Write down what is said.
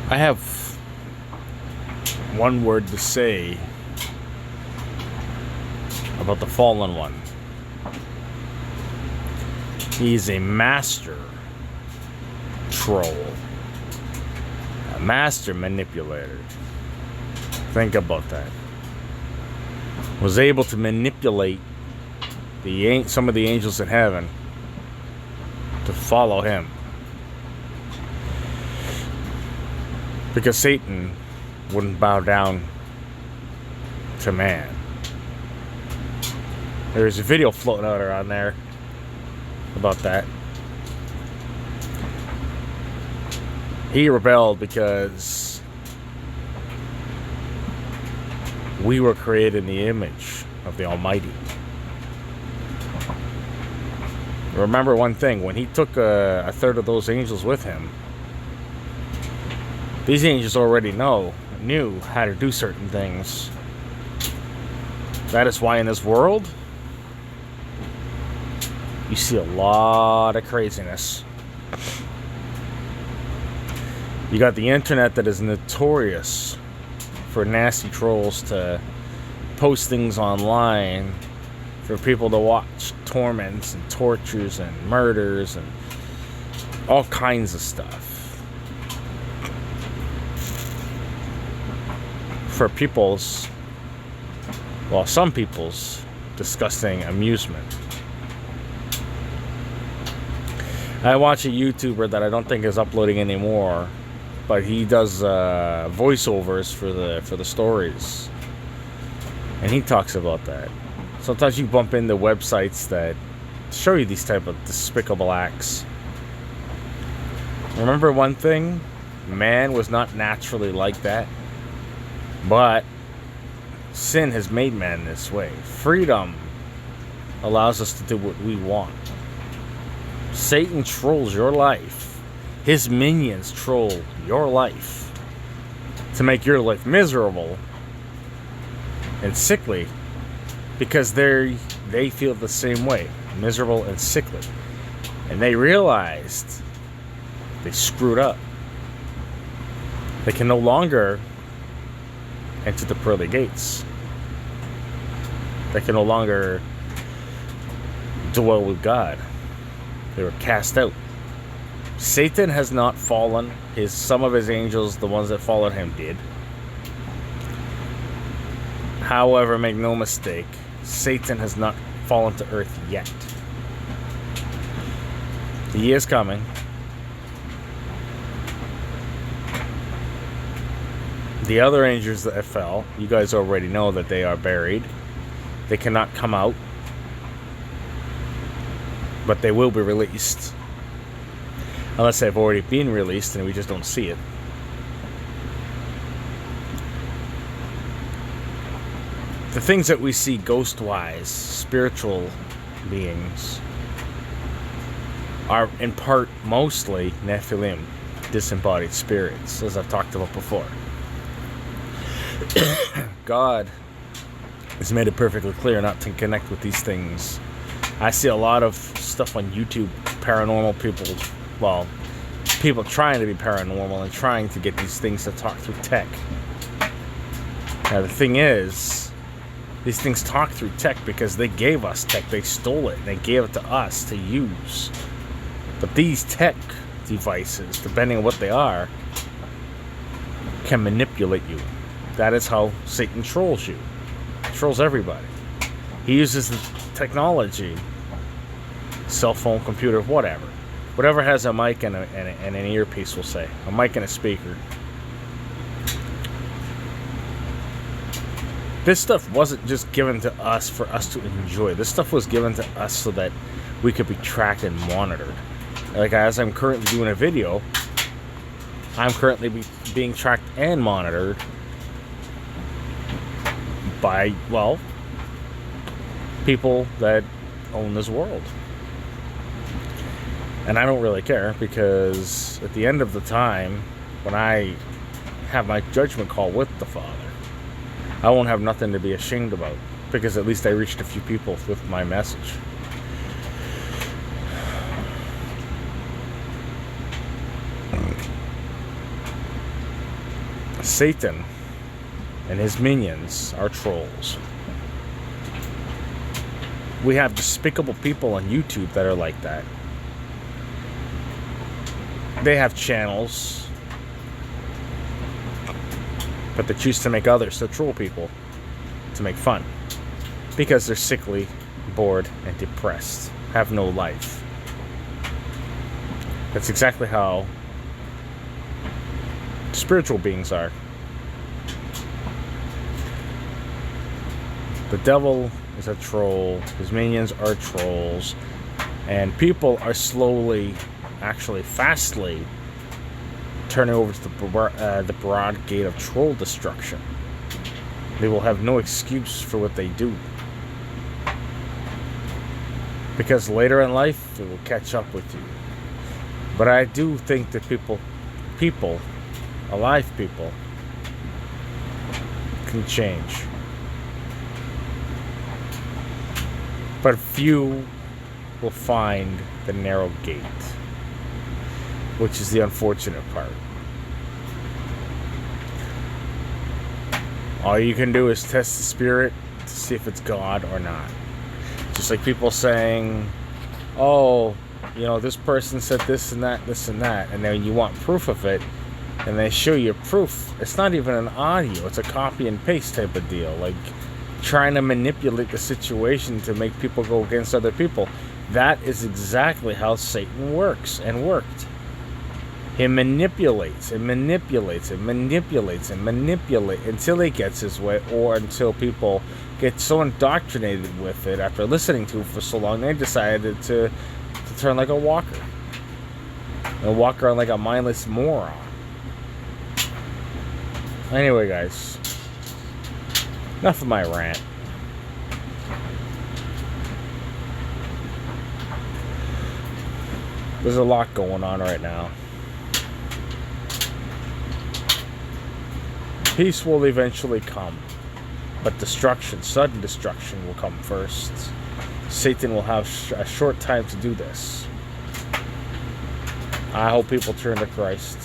I have one word to say about the Fallen One. He's a master troll, a master manipulator. Think about that. Was able to manipulate some of the angels in heaven to follow him. Because Satan wouldn't bow down to man. There's a video floating out around there about that. He rebelled because we were created in the image of the Almighty. Remember one thing, when he took a third of those angels with him, these angels already knew how to do certain things. That is why in this world, you see a lot of craziness. You got the internet that is notorious for nasty trolls to post things online for people to watch torments and tortures and murders and all kinds of stuff. For some people's disgusting amusement. I watch a YouTuber that I don't think is uploading anymore, but he does voiceovers for the stories, and he talks about that. Sometimes you bump into websites that show you these type of despicable acts. Remember one thing, man was not naturally like that, but sin has made man this way. Freedom allows us to do what we want. Satan trolls your life. His minions troll your life to make your life miserable and sickly, because they feel the same way, miserable and sickly. And they realized they screwed up. They can no longer enter the pearly gates. They can no longer dwell with God. They were cast out. Satan has not fallen. Some of his angels, the ones that followed him, did. However, make no mistake, Satan has not fallen to earth yet. He is coming. The other angels that fell, you guys already know that they are buried. They cannot come out, but they will be released. Unless they've already been released and we just don't see it. The things that we see ghost-wise, spiritual beings, are in part mostly Nephilim, disembodied spirits, as I've talked about before. God has made it perfectly clear not to connect with these things. I see a lot of stuff on YouTube, paranormal people trying to be paranormal and trying to get these things to talk through tech. Now the thing is, these things talk through tech because they gave us tech. They stole it and they gave it to us to use. But these tech devices, depending on what they are, can manipulate you. That is how Satan trolls you. He trolls everybody. He uses the technology, cell phone, computer, whatever. Whatever has a mic and an earpiece, we'll say. A mic and a speaker. This stuff wasn't just given to us for us to enjoy. This stuff was given to us so that we could be tracked and monitored. Like, as I'm currently doing a video, I'm currently being tracked and monitored by, people that own this world. And I don't really care, because at the end of the time, when I have my judgment call with the Father, I won't have nothing to be ashamed about, because at least I reached a few people with my message. Satan and his minions are trolls. We have despicable people on YouTube that are like that. They have channels, but they choose to make others to troll people, to make fun, because they're sickly, bored, and depressed, have no life. That's exactly how spiritual beings are. The devil is a troll, his minions are trolls, and people are slowly, actually fastly, turning over to the broad gate of troll destruction. They will have no excuse for what they do, because later in life it will catch up with you. But I do think that people, alive people, can change. But few will find the narrow gate, which is the unfortunate part. All you can do is test the spirit to see if it's God or not. Just like people saying, oh, you know, this person said this and that, and then you want proof of it, and they show you proof. It's not even an audio, it's a copy and paste type of deal. Like, trying to manipulate the situation to make people go against other people. That is exactly how Satan works and worked. He manipulates and manipulates and manipulates and manipulates until he gets his way, or until people get so indoctrinated with it after listening to it for so long, they decided to turn like a walker. And walk around like a mindless moron. Anyway, guys. Enough of my rant. There's a lot going on right now. Peace will eventually come, but destruction, sudden destruction, will come first. Satan will have a short time to do this. I hope people turn to Christ.